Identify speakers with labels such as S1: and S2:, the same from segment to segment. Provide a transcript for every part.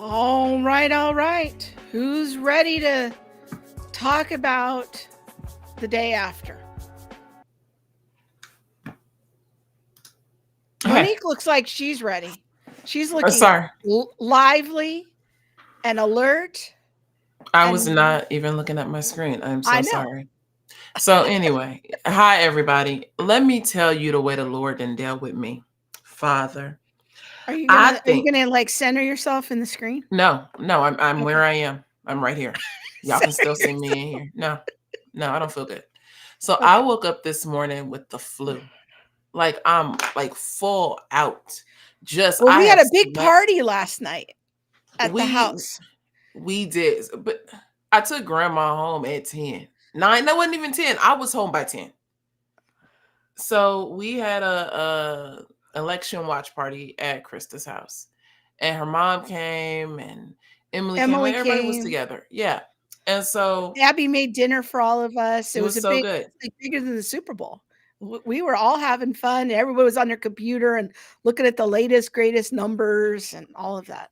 S1: All right, all right. Who's ready to talk about the day after?
S2: Hey,
S1: Monique looks like she's ready. She's looking
S2: sorry.
S1: lively and alert.
S2: I was
S1: And
S2: not even looking at my screen. I'm
S1: I
S2: so
S1: know.
S2: sorry. So, anyway, hi, everybody. Let me tell you the way the Lord done dealt with me. Father, I
S1: Are you
S2: think,
S1: gonna like center yourself in the screen?
S2: no, I'm where
S1: Okay.
S2: I am. I'm right here. Y'all can
S1: Center
S2: still see me
S1: yourself.
S2: in here. No, I don't feel good. So, I
S1: Okay.
S2: woke up this morning with the flu. Like, I'm like full out. Just,
S1: Well,
S2: I
S1: we had
S2: have
S1: a big
S2: slept.
S1: party last night at the
S2: We,
S1: house.
S2: we did, but I took grandma home at 10. Nine, that wasn't even 10. I was home by 10. So we had a election watch party at Krista's house. And her mom came and Emily came,
S1: Emily
S2: like everybody was
S1: came.
S2: together. Yeah. And so
S1: Abby made dinner for all of us.
S2: it was so
S1: It
S2: good.
S1: was like bigger than the Super Bowl. We were all having fun. Everybody was on their computer and looking at the latest, greatest numbers and all of that.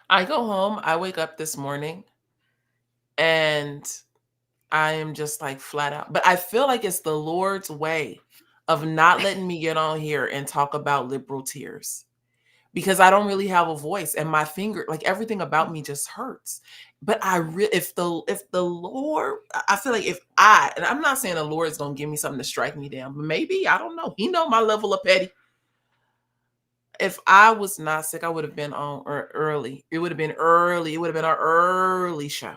S2: I go home, I wake up this morning and I am just like flat out. But I feel like it's the Lord's way of not letting me get on here and talk about liberal tears, because I don't really have a voice and my finger, like everything about me just hurts. But if the Lord, I feel like if I, and I'm not saying the Lord is gonna give me something to strike me down, but maybe, I don't know. He know my level of petty. If I was not sick, I would have been on early. It would have been early. It would have been our early show.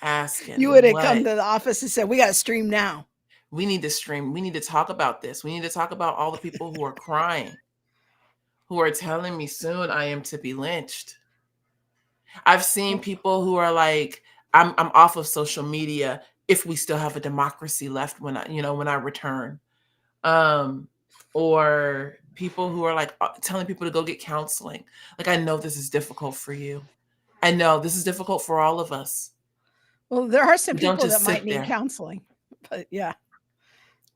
S1: You
S2: Asking
S1: would have come
S2: what
S1: to the office and said, "We got to stream now."
S2: we need to stream. We need to talk about this. We need to talk about all the people who are crying, who are telling me soon I am to be lynched. I've seen people who are like, I'm off of social media if we still have a democracy left when I return. Um, or people who are like telling people to go get counseling. Like, I know this is difficult for you. I know this is difficult for all of us.
S1: Well, there are some
S2: But don't
S1: people that
S2: just
S1: might
S2: sit
S1: need
S2: there.
S1: counseling, but yeah.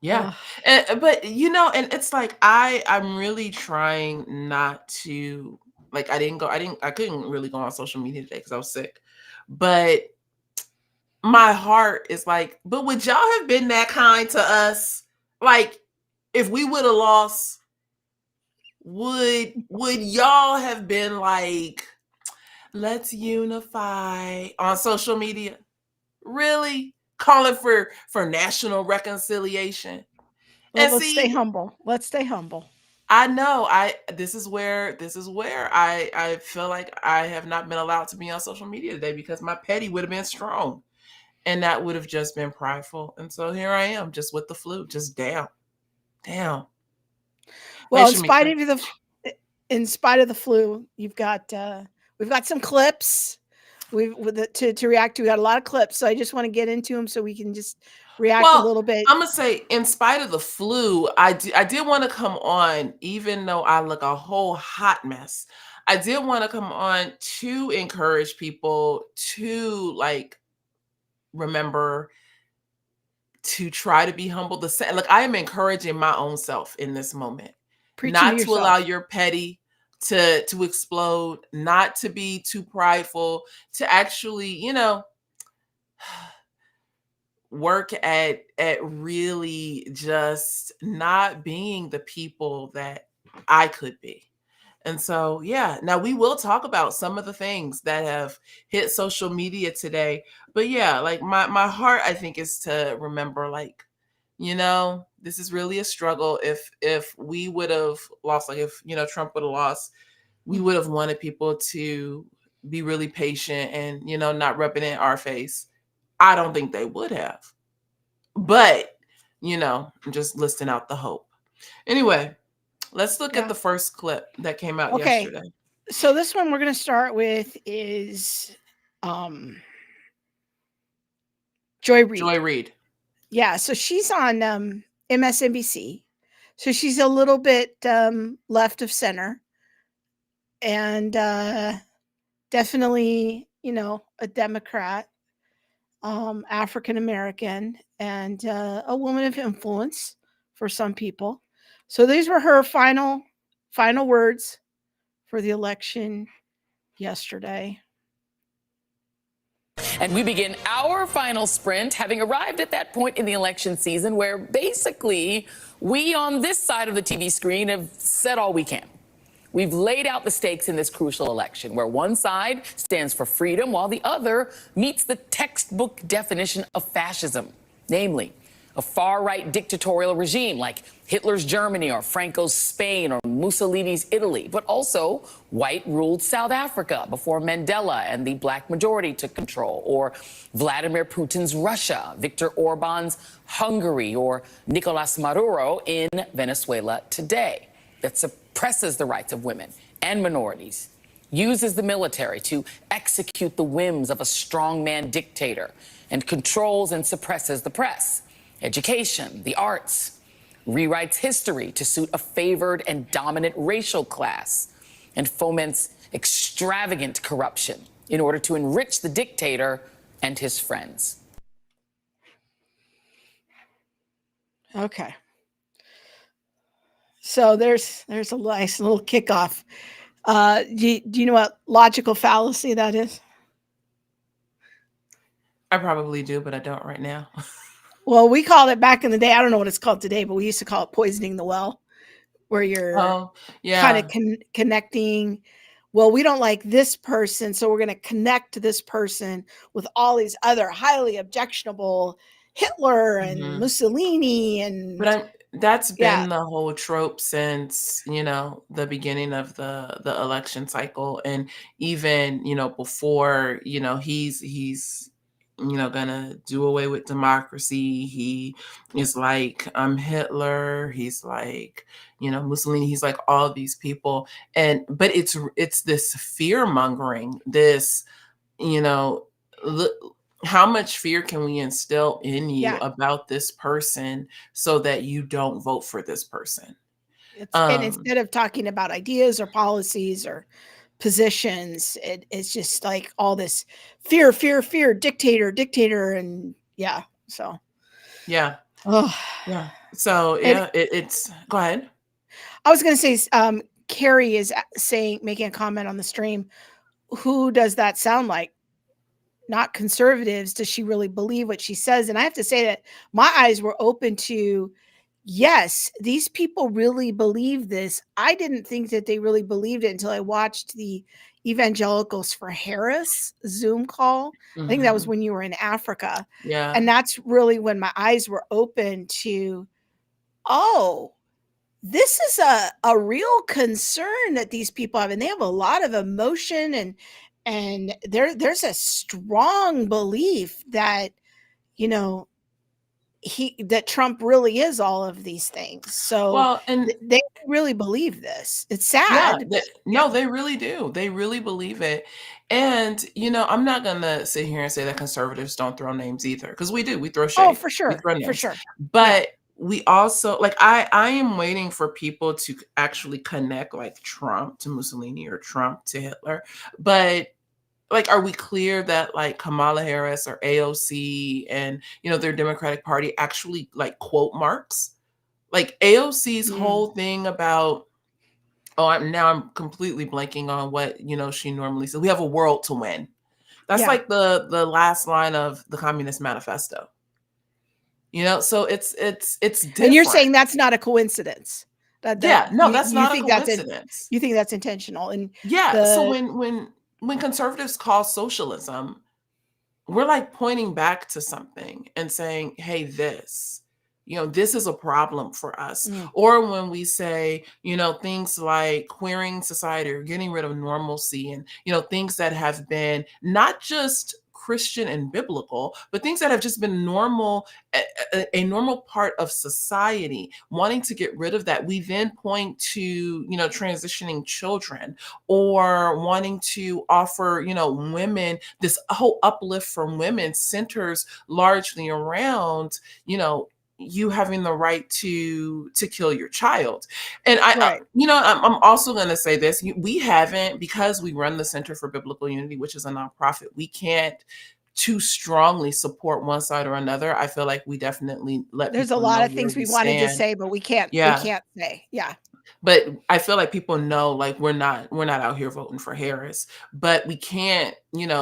S2: Yeah.
S1: Ugh.
S2: But and it's like I'm really trying not to, like, I couldn't really go on social media today because I was sick. But my heart is like, but would y'all have been that kind to us? Like, if we would have lost, would y'all have been like, let's unify on social media? Really? Calling for national reconciliation.
S1: Well,
S2: And
S1: let's stay
S2: see,
S1: humble. Let's stay humble.
S2: I know this is where I feel like I have not been allowed to be on social media today because my petty would have been strong. And that would have just been prideful. And so here I am, just with the flu, just down, down. Hey,
S1: Well,
S2: Shamika.
S1: in spite of the flu, we've got some clips. To react to. We got a lot of clips, so I just want to get into them so we can just react a
S2: Well,
S1: little bit.
S2: I'm gonna say, in spite of the flu, I did want to come on, even though I look a whole hot mess. I did want to come on to encourage people to, like, remember to try to be humble. Like, I am encouraging my own self in this moment,
S1: Preaching to
S2: not to allow
S1: yourself.
S2: your petty to explode, not to be too prideful, to actually, work at really just not being the people that I could be. And so, yeah, now we will talk about some of the things that have hit social media today. But yeah, like, my heart, I think, is to remember, like, this is really a struggle. If we would have lost, like, if Trump would have lost, we would have wanted people to be really patient and not rub it in our face. I don't think they would have. But, I'm just listing out the hope. Anyway, let's look at
S1: Yeah.
S2: the first clip that came out
S1: Okay.
S2: yesterday.
S1: So this one we're going to start with is um, Joy
S2: Joy
S1: Reid.
S2: Reid.
S1: Yeah. So she's on MSNBC. So she's a little bit left of center and definitely, a Democrat, African American, and a woman of influence for some people. So these were her final words for the election yesterday.
S3: And we begin our final sprint, having arrived at that point in the election season where basically we on this side of the TV screen have said all we can. We've laid out the stakes in this crucial election, where one side stands for freedom while the other meets the textbook definition of fascism, namely a far-right dictatorial regime like Hitler's Germany or Franco's Spain or Mussolini's Italy, but also white-ruled South Africa before Mandela and the black majority took control, or Vladimir Putin's Russia, Viktor Orban's Hungary, or Nicolas Maduro in Venezuela today, that suppresses the rights of women and minorities, uses the military to execute the whims of a strongman dictator, and controls and suppresses the press, education, the arts, rewrites history to suit a favored and dominant racial class, and foments extravagant corruption in order to enrich the dictator and his friends.
S1: Okay. So there's a nice little kickoff. Do you know what logical fallacy that is?
S2: I probably do, but I don't right now.
S1: Well, we called it back in the day. I don't know what it's called today, but we used to call it poisoning the well, where you're
S2: Oh,
S1: kind
S2: yeah.
S1: of connecting. Well, we don't like this person, so we're going to connect this person with all these other highly objectionable Hitler and
S2: Mhm.
S1: Mussolini
S2: But that's
S1: yeah,
S2: been the whole trope since, the beginning of the election cycle, and even, before, he's gonna do away with democracy. He is like, I'm Hitler. He's like, Mussolini. He's like all these people. But it's this fear mongering, this, you know, look, how much fear can we instill in you
S1: yeah.
S2: about this person so that you don't vote for this person?
S1: And
S2: Um,
S1: instead of talking about ideas or policies or positions, it's just like all this fear, fear, fear, dictator, dictator, and yeah. So,
S2: yeah,
S1: oh,
S2: yeah. So
S1: and
S2: yeah, it's go ahead.
S1: I was going to say, Carrie is making a comment on the stream. Who does that sound like? Not conservatives. Does she really believe what she says? And I have to say that my eyes were open to, yes, these people really believe this. I didn't think that they really believed it until I watched the Evangelicals for Harris Zoom call. I think that was
S2: Mhm.
S1: when you were in Africa.
S2: Yeah.
S1: And that's really when my eyes were open to, oh, this is a real concern that these people have, and they have a lot of emotion, and there's a strong belief that, you know, that Trump really is all of these things. So
S2: Well, and
S1: they really believe this. It's
S2: yeah,
S1: sad, but yeah.
S2: no, they really do. They really believe it. And, I'm not gonna sit here and say that conservatives don't throw names either, because we do. We throw
S1: Oh,
S2: shade.
S1: for
S2: We
S1: sure,
S2: throw
S1: for
S2: names.
S1: sure. Yeah.
S2: But we also, like, I am waiting for people to actually connect like Trump to Mussolini or Trump to Hitler. But like, are we clear that like Kamala Harris or AOC and their Democratic Party actually like quote Marx? Like AOC's
S1: Mm,
S2: whole thing about, oh, I'm completely blanking on what, she normally says. We have a world to win. That's
S1: yeah.
S2: like the last line of the Communist Manifesto. So it's
S1: And you're
S2: different.
S1: saying that's not a coincidence. That
S2: Yeah, no,
S1: you
S2: that's not a
S1: think that's it.
S2: coincidence.
S1: You think that's intentional. And
S2: Yeah, so
S1: the
S2: when conservatives call socialism, we're like pointing back to something and saying, hey, this is a problem for us.
S1: mm,
S2: Or when we say, things like queering society or getting rid of normalcy, and, things that have been not just Christian and biblical, but things that have just been normal, a normal part of society, wanting to get rid of that, we then point to, transitioning children, or wanting to offer, women, this whole uplift from women centers largely around, you having the right to kill your child. And
S1: right.
S2: I'm also going to say this: we haven't, because we run the Center for Biblical Unity, which is a nonprofit, we can't too strongly support one side or another. I feel like we definitely let
S1: There's a
S2: people
S1: lot
S2: know
S1: of
S2: where
S1: things
S2: we
S1: we wanted to
S2: stand.
S1: say, but we
S2: Yeah.
S1: can't say. Yeah.
S2: But I feel like people know, like, we're not out here voting for Harris, but we can't,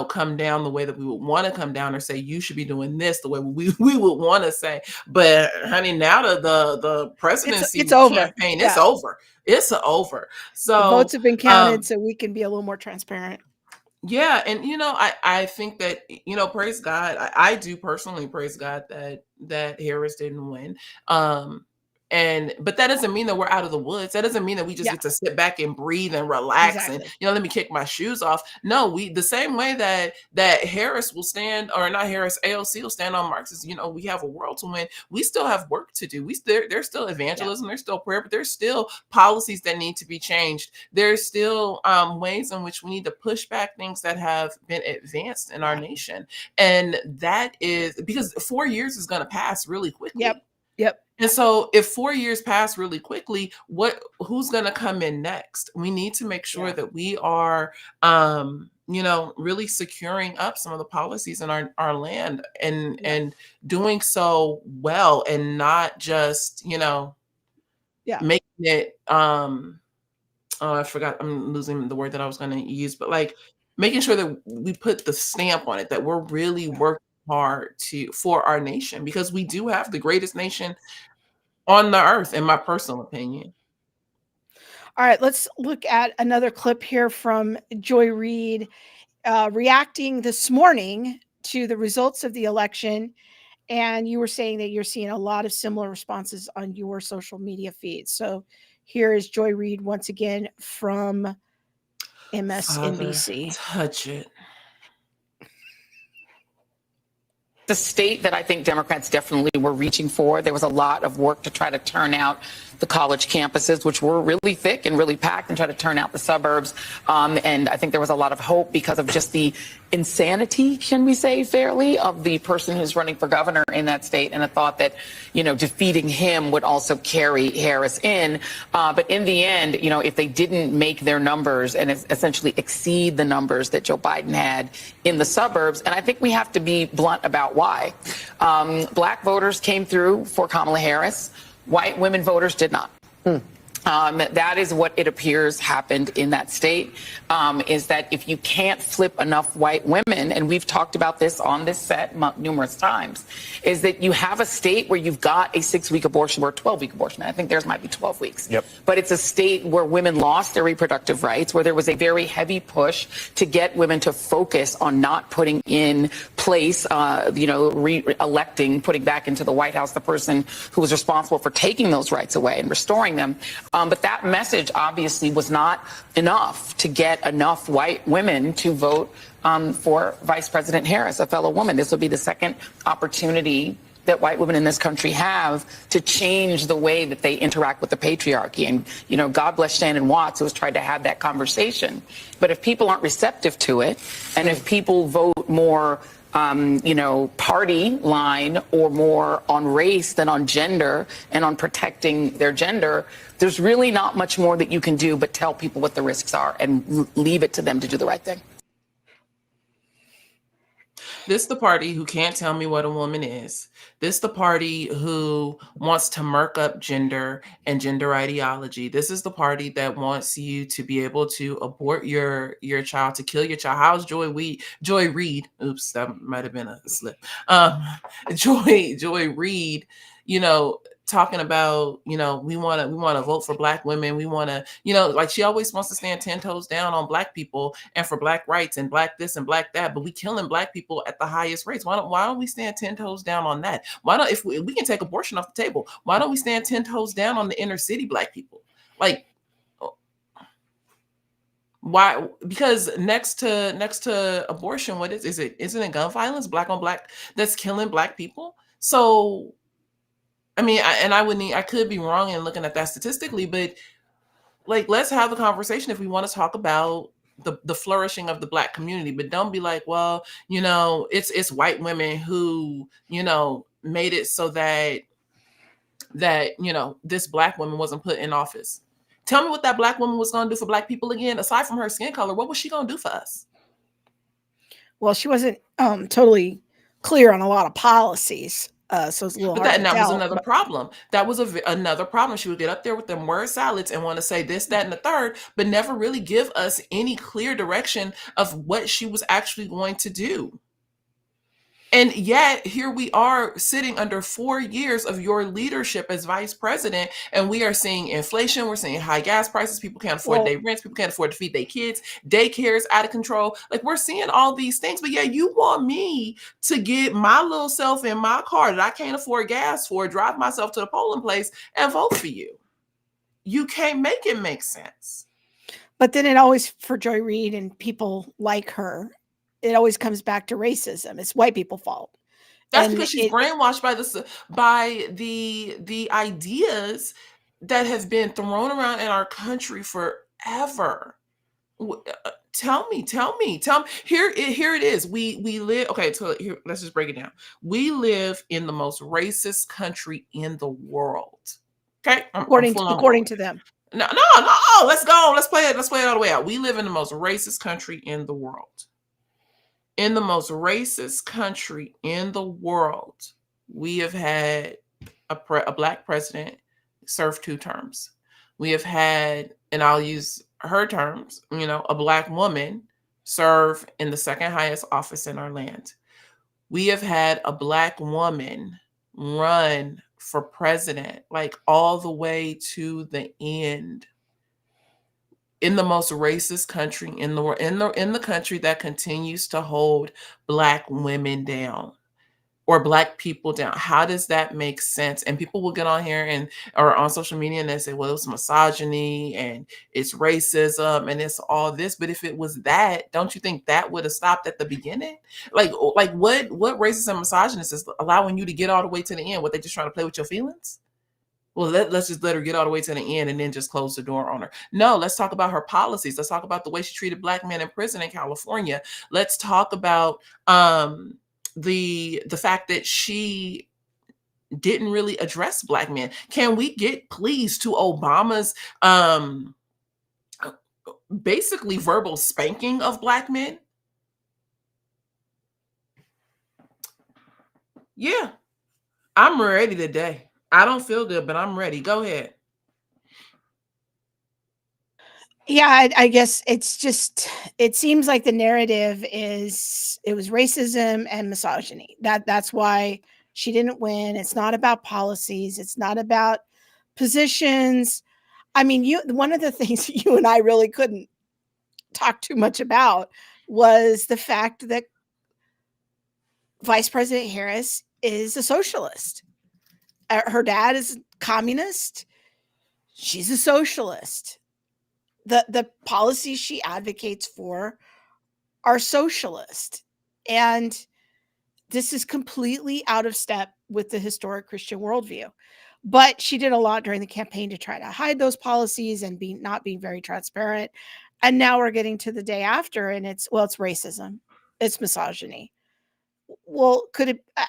S2: come down the way that we would want to come down, or say you should be doing this the way we would want to say. But honey, now the presidency
S1: it's over.
S2: campaign, it's over. It's over. So
S1: the votes have been counted, so we can be a little more transparent.
S2: Yeah, and I think that, praise God. I do personally praise God that Harris didn't win. But that doesn't mean that we're out of the woods. That doesn't mean that we just get to sit back and breathe and relax and let me kick my shoes off. No, we the same way that Harris will stand, or not Harris, AOC will stand on Marxist. We have a world to win. We still have work to do. There's still evangelism. There's still prayer, but there's still policies that need to be changed. There's still ways in which we need to push back things that have been advanced in our nation, and that is because 4 years is going to pass really quickly.
S1: Yep.
S2: And so if 4 years pass really quickly, who's going to come in next? We need to make sure that we are, really securing up some of the policies in our land and doing so well, and not just, making it, oh, I forgot, I'm losing the word that I was going to use, but like making sure that we put the stamp on it, that we're really working hard for our nation, because we do have the greatest nation on the earth, in my personal opinion.
S1: All right, let's look at another clip here from Joy Reid reacting this morning to the results of the election. And you were saying that you're seeing a lot of similar responses on your social media feeds. So here is Joy Reid once again from MSNBC.
S2: Father, touch it.
S3: The state that I think Democrats definitely were reaching for. There was a lot of work to try to turn out the college campuses, which were really thick and really packed, and try to turn out the suburbs. And I think there was a lot of hope because of just the insanity, can we say fairly, of the person who's running for governor in that state, and a thought that, defeating him would also carry Harris in. But in the end, if they didn't make their numbers and essentially exceed the numbers that Joe Biden had in the suburbs, and I think we have to be blunt about why. Black voters came through for Kamala Harris. White women voters did not. That is what it appears happened in that state, is that if you can't flip enough white women, and we've talked about this on this set numerous times, is that you have a state where you've got a 6-week abortion or a 12-week abortion. I think theirs might be 12 weeks.
S4: Yep.
S3: But it's a state where women lost their reproductive rights, where there was a very heavy push to get women to focus on not putting in place, re-electing, putting back into the White House the person who was responsible for taking those rights away and restoring them. But that message obviously was not enough to get enough white women to vote for Vice President Harris, a fellow woman. This will be the second opportunity that white women in this country have to change the way that they interact with the patriarchy. And, God bless Shannon Watts, who has tried to have that conversation. But if people aren't receptive to it, and if people vote more party line or more on race than on gender and on protecting their gender, there's really not much more that you can do but tell people what the risks are and leave it to them to do the right thing.
S2: This the party who can't tell me what a woman is. This the party who wants to murk up gender and gender ideology. This is the party that wants you to be able to abort your child, to kill your child. How's Joy Reid? Oops, that might have been a slip. Joy Reid, talking about, we want to vote for Black women. We want to, like she always wants to stand 10 toes down on Black people and for Black rights and Black this and Black that, but we killing Black people at the highest rates. Why don't we stand 10 toes down on that? Why don't, if we can take abortion off the table, why don't we stand 10 toes down on the inner city Black people? Like, why? Because next to abortion, what isn't it gun violence, Black on Black, that's killing Black people? So I mean, I could be wrong in looking at that statistically, but like, let's have the conversation if we want to talk about the flourishing of the Black community, but don't be like, well, it's white women who, made it so that this Black woman wasn't put in office. Tell me what that Black woman was going to do for Black people again, aside from her skin color. What was she going to do for us?
S1: Well, she wasn't totally clear on a lot of policies. So it's a little
S2: But
S1: hard to
S2: that was
S1: tell.
S2: another problem. That was another problem. She would get up there with them word salads and want to say this, that, and the third, but never really give us any clear direction of what she was actually going to do. And yet, here we are sitting under 4 years of your leadership as vice president, and we are seeing inflation. We're seeing high gas prices. People can't afford their rents. People can't afford to feed their kids. Daycare is out of control. Like, we're seeing all these things. But yeah, you want me to get my little self in my car that I can't afford gas for, drive myself to the polling place, and vote for you. You can't make it make sense.
S1: But then it always, for Joy Reid and people like her, it always comes back to racism. It's white people's fault.
S2: That's because she's brainwashed by the ideas that have been thrown around in our country forever. Tell me. Here it is. We live. Okay, so here, let's just break it down. We live in the most racist country in the world. Okay,
S1: according to them.
S2: No. Let's go. Let's play it. Let's play it all the way out. We live in the most racist country in the world. In the most racist country in the world, we have had a Black president serve 2 terms. We have had, and I'll use her terms, a Black woman serve in the second highest office in our land. We have had a Black woman run for president, like all the way to the end. In the most racist country in the world, in the country that continues to hold Black women down or Black people down. How does that make sense? And people will get on here or on social media and they say, well, it's misogyny and it's racism and it's all this. But if it was that, don't you think that would have stopped at the beginning? Like what racist and misogynist is allowing you to get all the way to the end? What, they just trying to play with your feelings? Well, let's just let her get all the way to the end and then just close the door on her. No, let's talk about her policies. Let's talk about the way she treated Black men in prison in California. Let's talk about the fact that she didn't really address Black men. Can we get please to Obama's basically verbal spanking of Black men? Yeah, I'm ready today. I don't feel good, but I'm ready. Go ahead.
S1: Yeah, I guess it's just, it seems like the narrative is it was racism and misogyny. That's why she didn't win. It's not about policies. It's not about positions. I mean, one of the things you and I really couldn't talk too much about was the fact that Vice President Harris is a socialist. Her dad is communist. She's a socialist. The policies she advocates for are socialist. And this is completely out of step with the historic Christian worldview. But she did a lot during the campaign to try to hide those policies and not being very transparent. And now we're getting to the day after and it's racism. It's misogyny. Well,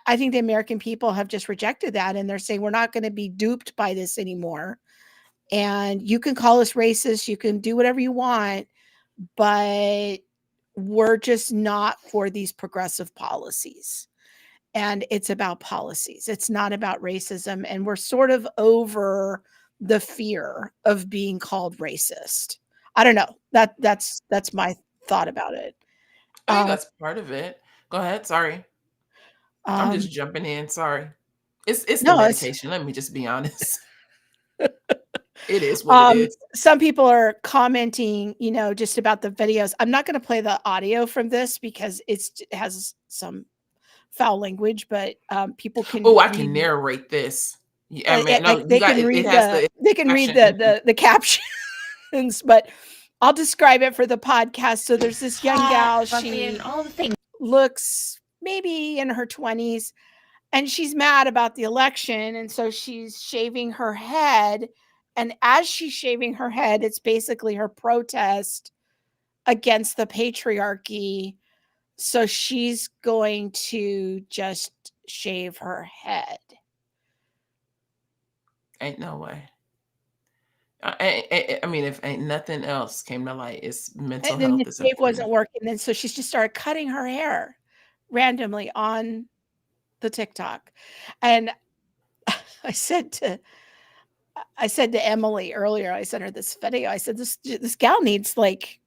S1: I think the American people have just rejected that and they're saying we're not going to be duped by this anymore. And you can call us racist, you can do whatever you want, but we're just not for these progressive policies. And it's about policies. It's not about racism. And we're sort of over the fear of being called racist. I don't know. That's my thought about it.
S2: I think that's part of it. Go ahead. Sorry. I'm just jumping in. Sorry. It's the medication. Let me just be honest. It is what it is.
S1: Some people are commenting, just about the videos. I'm not going to play the audio from this because it has some foul language, but people can.
S2: Oh, I can narrate this.
S1: I mean, no, they can read the captions, but I'll describe it for the podcast. So there's this young gal. She looks maybe in her 20s, and she's mad about the election, and so she's shaving her head. And as she's shaving her head, it's basically her protest against the patriarchy. So she's going to just shave her head.
S2: Ain't no way. I mean, if ain't nothing else came to light, it's mental health.
S1: And the shave wasn't working. And so she's just started cutting her hair randomly on the TikTok. And I said to Emily earlier, I sent her this video. I said, this gal needs like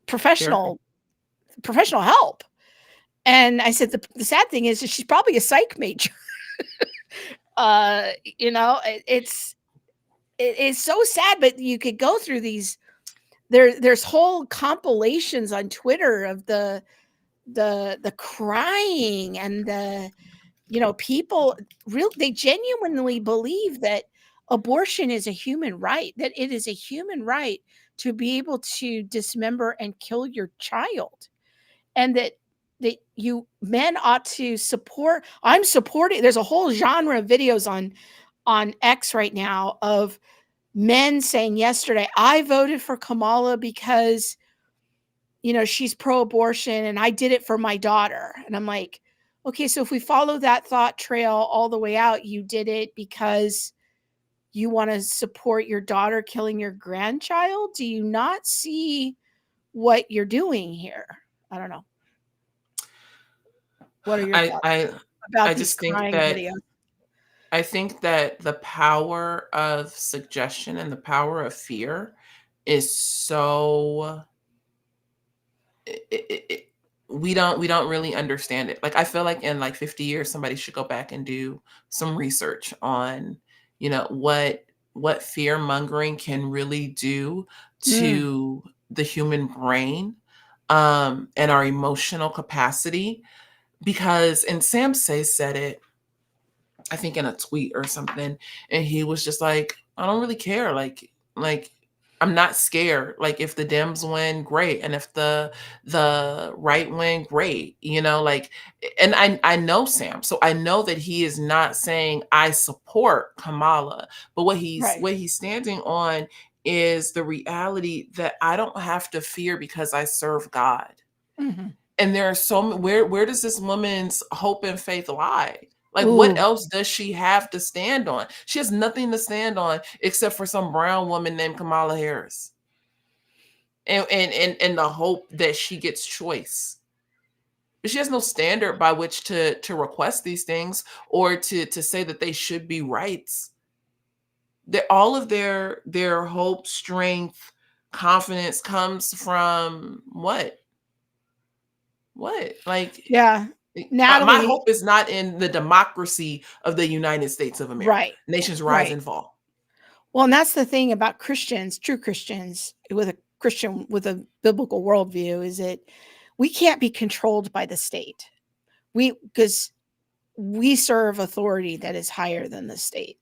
S2: Therapy.
S1: professional help. And I said, the sad thing is that she's probably a psych major. You know, it's so sad, but you could go through these. There's whole compilations on Twitter of the crying and the, you know, people they genuinely believe that abortion is a human right, that it is a human right to be able to dismember and kill your child, and that you men ought to support. I'm supporting. There's a whole genre of videos on X right now of men saying yesterday, I voted for Kamala because, you know, she's pro-abortion and I did it for my daughter. And I'm like, okay, so if we follow that thought trail all the way out, you did it because you want to support your daughter killing your grandchild? Do you not see what you're doing here? I don't know. What are your thoughts about
S2: I
S1: these
S2: just think
S1: crying
S2: that
S1: videos?
S2: I think that the power of suggestion and the power of fear is so we don't really understand it. Like, I feel like in like 50 years somebody should go back and do some research on, you know, what fear mongering can really do to the human brain, and our emotional capacity. Because, and Sam said it, I think in a tweet or something, and he was just like, I don't really care. Like I'm not scared. Like, if the Dems win, great. And if the right win, great. You know, like, and I know Sam. So I know that he is not saying I support Kamala, but what he's standing on is the reality that I don't have to fear because I serve God.
S1: Mm-hmm.
S2: And there are so where does this woman's hope and faith lie? Like,
S1: Ooh.
S2: what else does she have to stand on? She has nothing to stand on except for some brown woman named Kamala Harris. And the hope that she gets choice. But she has no standard by which to request these things or to say that they should be rights. All of their hope, strength, confidence comes from what? Like,
S1: Yeah.
S2: my
S1: Natalie,
S2: hope is not in the democracy of the United States of America.
S1: right.
S2: Nations rise and fall.
S1: Well, and that's the thing about Christians, true Christians with a biblical worldview, is that we can't be controlled by the state. Because we serve authority that is higher than the state.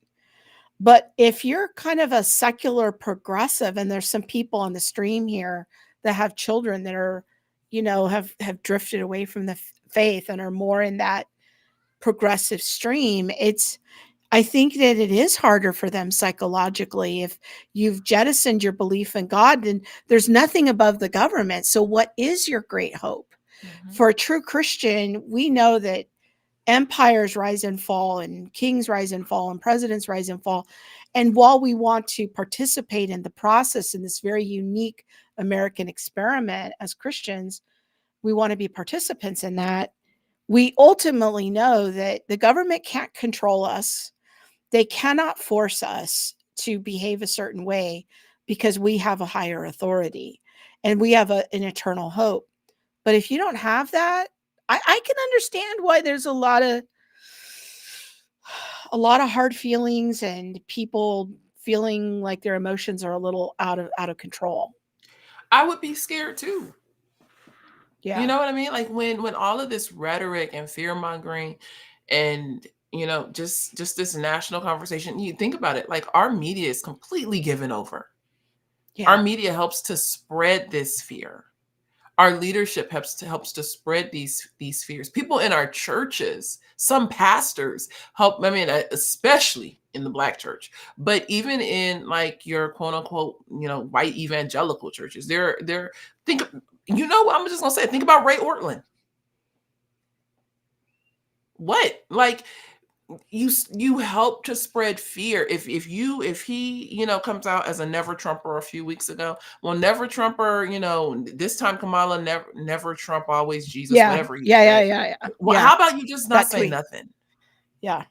S1: But if you're kind of a secular progressive, and there's some people on the stream here that have children that are, you know, have drifted away from the faith and are more in that progressive stream, I think that it is harder for them psychologically. If you've jettisoned your belief in God, then there's nothing above the government. So what is your great hope? Mm-hmm. For a true Christian, we know that empires rise and fall, and kings rise and fall, and presidents rise and fall. And while we want to participate in the process in this very unique American experiment as Christians, we want to be participants in that. We ultimately know that the government can't control us. They cannot force us to behave a certain way because we have a higher authority and we have an eternal hope. But if you don't have that, I can understand why there's a lot of hard feelings and people feeling like their emotions are a little out of control.
S2: I would be scared too.
S1: Yeah.
S2: You know what I mean? Like, when all of this rhetoric and fear mongering and, you know, just this national conversation, you think about it, like, our media is completely given over. Yeah. Our media helps to spread this fear. Our leadership helps to spread these fears. People in our churches, some pastors help. I mean, especially in the Black church, but even in like your quote unquote, you know, white evangelical churches, they're you know what I'm just gonna say? Think about Ray Ortland. What? Like, you help to spread fear. If he, you know, comes out as a never Trumper a few weeks ago, well, never Trumper, you know, this time Kamala, never Trump, always Jesus, whatever he said.
S1: Yeah.
S2: Well, how about you just not say
S1: tweet.
S2: nothing?
S1: Yeah.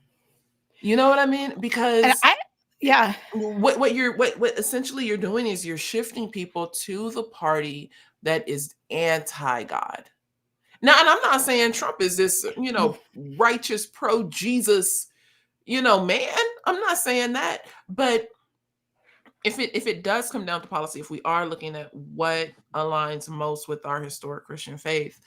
S2: You know what I mean?
S1: And
S2: Because
S1: yeah.
S2: what essentially you're doing is you're shifting people to the party that is anti-God. Now, and I'm not saying Trump is this, righteous pro-Jesus, man. I'm not saying that. But if it does come down to policy, if we are looking at what aligns most with our historic Christian faith,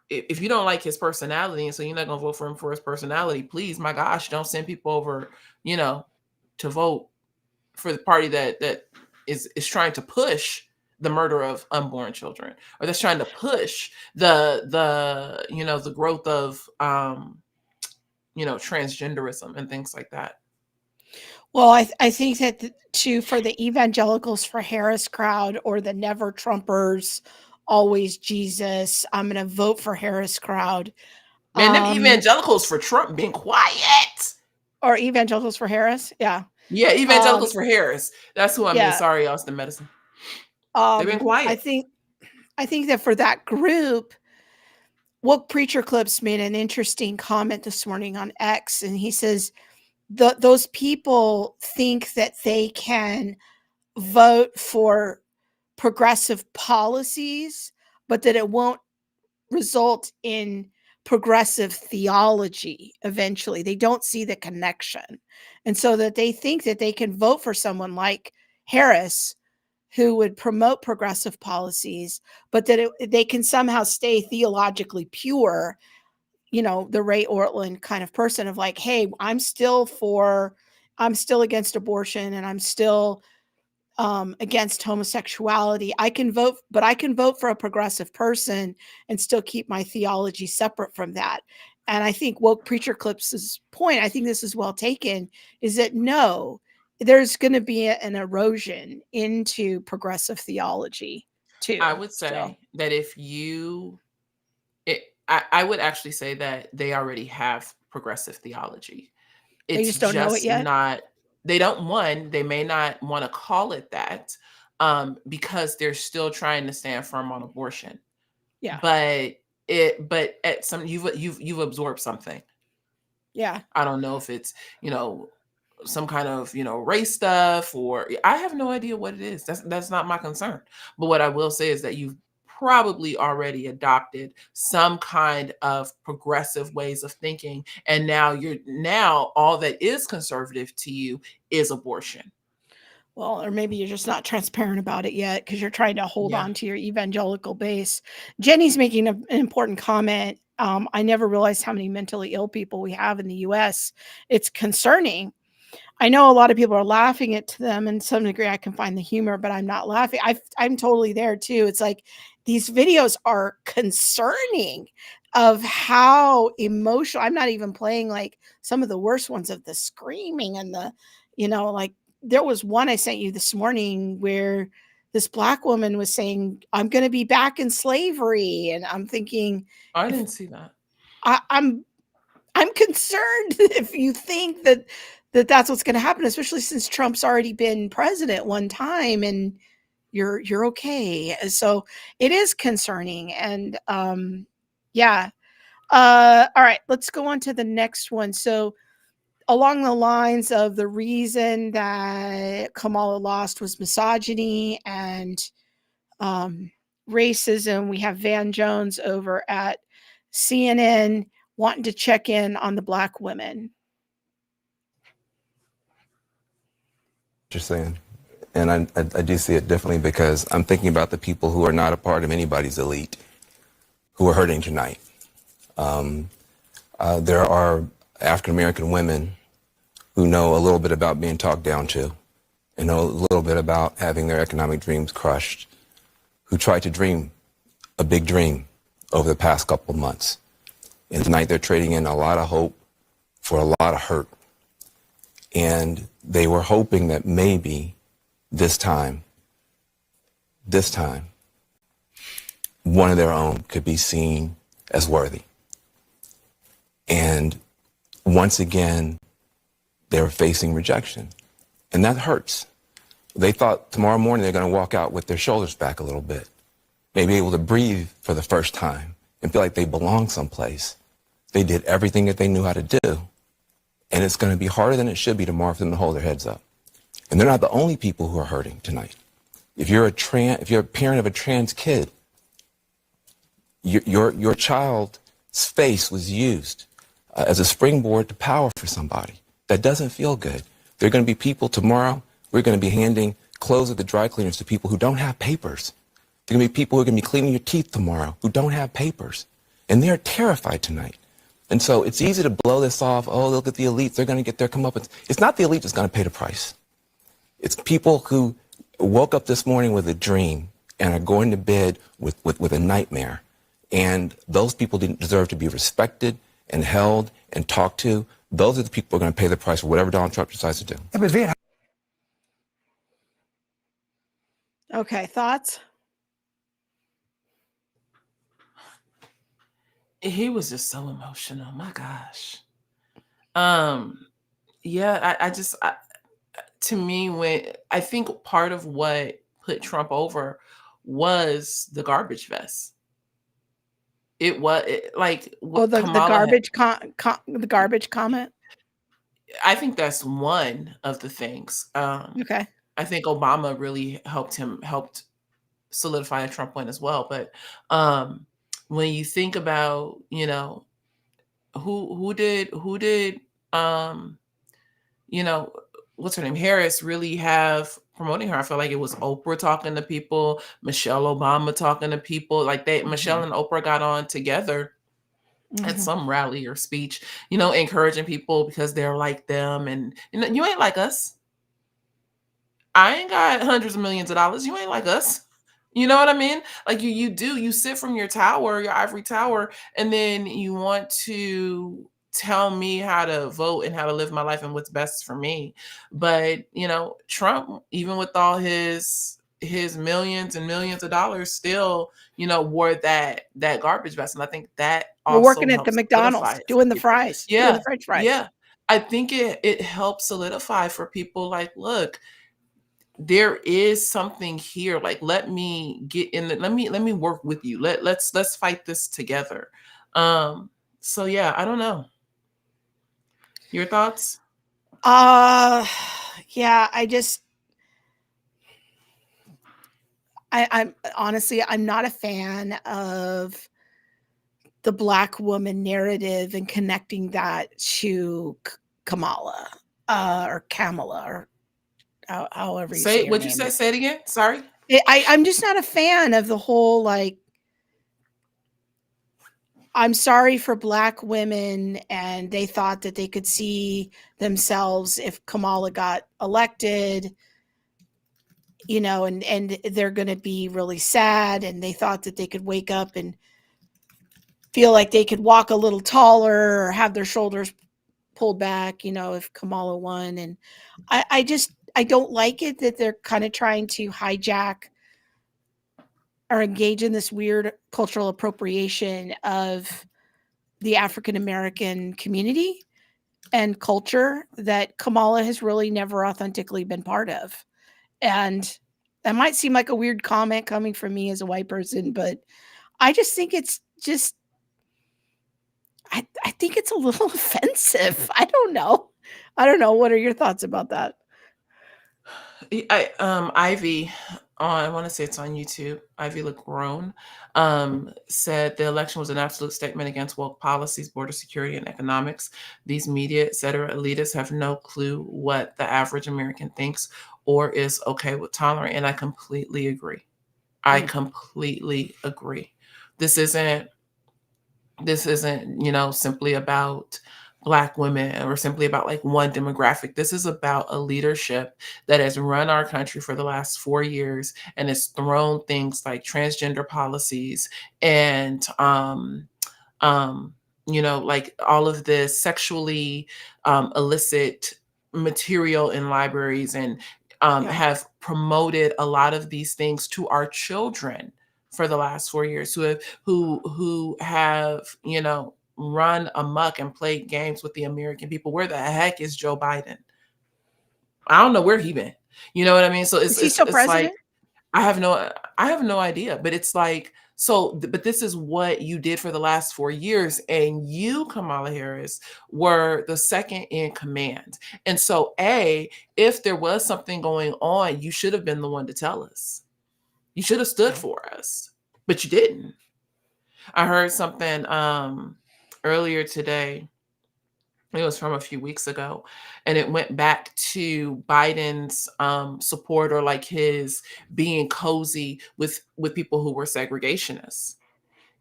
S2: if you don't like his personality and so you're not going to vote for him for his personality, please, my gosh, don't send people over, to vote for the party that is trying to push the murder of unborn children, or that's trying to push the growth of transgenderism and things like that.
S1: Well, I think that too, for the evangelicals for Harris crowd, or the never Trumpers, always Jesus, I'm going to vote for Harris crowd.
S2: Man, them evangelicals for Trump being quiet.
S1: Or evangelicals for Harris. Yeah.
S2: Yeah, evangelicals for Harris. That's who I mean.
S1: Yeah.
S2: Sorry, Austin Medicine. They've been quiet.
S1: I think that for that group, Woke Preacher Clips made an interesting comment this morning on X, and he says those people think that they can vote for progressive policies, but that it won't result in progressive theology eventually. They don't see the connection. And so that they think that they can vote for someone like Harris, who would promote progressive policies, but that they can somehow stay theologically pure, the Ray Ortlund kind of person of like, hey, I'm still against abortion, and I'm still against homosexuality. I can vote for a progressive person and still keep my theology separate from that. And I think Woke Preacher Clips' point, I think this is well taken, is that no, there's going to be an erosion into progressive theology too.
S2: I would say that I would actually say that they already have progressive theology.
S1: They just don't know it yet.
S2: They may not want to call it that, because they're still trying to stand firm on abortion.
S1: Yeah.
S2: But at some you've absorbed something.
S1: Yeah.
S2: I don't know if it's, some kind of, race stuff, or I have no idea what it is. That's not my concern. But what I will say is that you've probably already adopted some kind of progressive ways of thinking, and now all that is conservative to you is abortion.
S1: Well, or maybe you're just not transparent about it yet because you're trying to hold on to your evangelical base. Jenny's making an important comment. I never realized how many mentally ill people we have in the US. It's concerning. I know a lot of people are laughing at them, and to some degree I can find the humor, but I'm not laughing. I'm totally there too. It's like these videos are concerning of how emotional. I'm not even playing like some of the worst ones of the screaming and the, like there was one I sent you this morning where this Black woman was saying, I'm going to be back in slavery. And I'm thinking,
S2: I didn't see that.
S1: I'm concerned if you think that that's what's going to happen, especially since Trump's already been president one time and you're okay. So it is concerning. And yeah. All right, let's go on to the next one. So along the lines of the reason that Kamala lost was misogyny and racism, we have Van Jones over at CNN wanting to check in on the Black women.
S4: You're saying, and I do see it differently because I'm thinking about the people who are not a part of anybody's elite who are hurting tonight. There are African-American women who know a little bit about being talked down to and know a little bit about having their economic dreams crushed, who tried to dream a big dream over the past couple of months. And tonight they're trading in a lot of hope for a lot of hurt. And they were hoping that maybe this time, one of their own could be seen as worthy. And once again, they were facing rejection. And that hurts. They thought tomorrow morning they're going to walk out with their shoulders back a little bit, maybe able to breathe for the first time and feel like they belong someplace. They did everything that they knew how to do. And it's going to be harder than it should be tomorrow for them to hold their heads up. And they're not the only people who are hurting tonight. If you're a parent of a trans kid, your child's face was used as a springboard to power for somebody. That doesn't feel good. There are going to be people tomorrow, we're going to be handing clothes at the dry cleaners to people who don't have papers. There are going to be people who are going to be cleaning your teeth tomorrow who don't have papers. And they're terrified tonight. And so it's easy to blow this off. Oh, look at the elites. They're going to get their comeuppance. It's not the elite that's going to pay the price. It's people who woke up this morning with a dream and are going to bed with a nightmare. And those people deserve to be respected and held and talked to. Those are the people who are going to pay the price for whatever Donald Trump decides to do.
S1: Okay, thoughts?
S2: He was just so emotional. My gosh. Yeah, to me, when I think part of what put Trump over was the garbage vest. It was like what
S1: the
S2: Kamala had.
S1: the garbage comment.
S2: I think that's one of the things.
S1: Okay.
S2: I think Obama really helped solidify a Trump win as well. But when you think about, who did what's her name, Harris, really have promoting her? I feel like it was Oprah talking to people, Michelle Obama talking to people. Like Michelle and Oprah got on together at some rally or speech, encouraging people because they're like them, and you ain't like us. I ain't got hundreds of millions of dollars. You ain't like us. You know what I mean? Like you sit from your tower, your ivory tower, and then you want to tell me how to vote and how to live my life and what's best for me. But, Trump, even with all his millions and millions of dollars, still, wore that garbage vest. And I think that also
S1: We're working at the
S2: helps
S1: McDonald's
S2: solidify it for
S1: doing the
S2: people.
S1: fries,
S2: Yeah.
S1: doing the French fries.
S2: Yeah. I think it helps solidify for people like, look, there is something here. Like, let me get in let me work with you. Let's fight this together. So yeah, I don't know. Your thoughts?
S1: Yeah, I'm honestly, I'm not a fan of the Black woman narrative and connecting that to Kamala or Kamala or however you say
S2: what you said. Say it again. Sorry.
S1: I'm just not a fan of the whole, like, I'm sorry for Black women, and they thought that they could see themselves if Kamala got elected, and they're going to be really sad, and they thought that they could wake up and feel like they could walk a little taller or have their shoulders pulled back, if Kamala won. And I don't like it that they're kind of trying to hijack or engage in this weird cultural appropriation of the African American community and culture that Kamala has really never authentically been part of. And that might seem like a weird comment coming from me as a white person, but I just think it's just, I think it's a little offensive. I don't know. What are your thoughts about that?
S2: Ivy, I want to say it's on YouTube, Ivy LaGrone, said the election was an absolute statement against woke policies, border security, and economics. These media, et cetera, elitists have no clue what the average American thinks or is okay with tolerant. And I completely agree. I completely agree. This isn't, simply about Black women or simply about like one demographic. This is about a leadership that has run our country for the last 4 years and has thrown things like transgender policies and, like all of this sexually illicit material in libraries, and have promoted a lot of these things to our children for the last 4 years, who have run amok and played games with the American people. Where the heck is Joe Biden? I don't know where he been. You know what I mean? So
S1: Is he still president?
S2: like I have no idea. But it's like So, but this is what you did for the last 4 years, and you, Kamala Harris, were the second in command. And so, if there was something going on, you should have been the one to tell us. You should have stood for us, but you didn't. I heard something earlier today. It was from a few weeks ago, and it went back to Biden's support, or like his being cozy with people who were segregationists.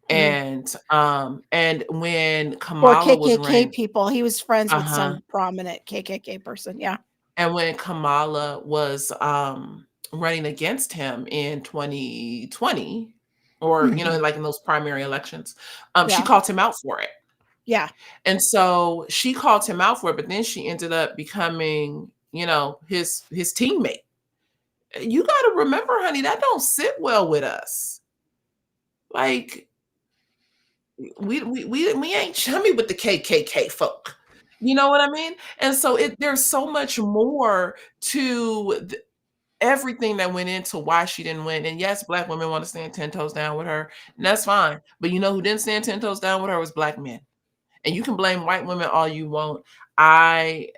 S2: And when
S1: Or
S2: Kamala was
S1: KKK
S2: running,
S1: people. He was friends with
S2: uh-huh,
S1: some prominent KKK person. Yeah.
S2: and when Kamala was running against him in 2020, or like in those primary elections, she
S1: Yeah.
S2: called him out for it.
S1: Yeah.
S2: And so she called him out for it, but then she ended up becoming, his teammate. You got to remember, honey, that don't sit well with us. Like, we ain't chummy with the KKK folk. You know what I mean? And so there's so much more to everything that went into why she didn't win. And yes, Black women want to stand 10 toes down with her, and that's fine. But you know who didn't stand 10 toes down with her was Black men. And you can blame white women all you want. I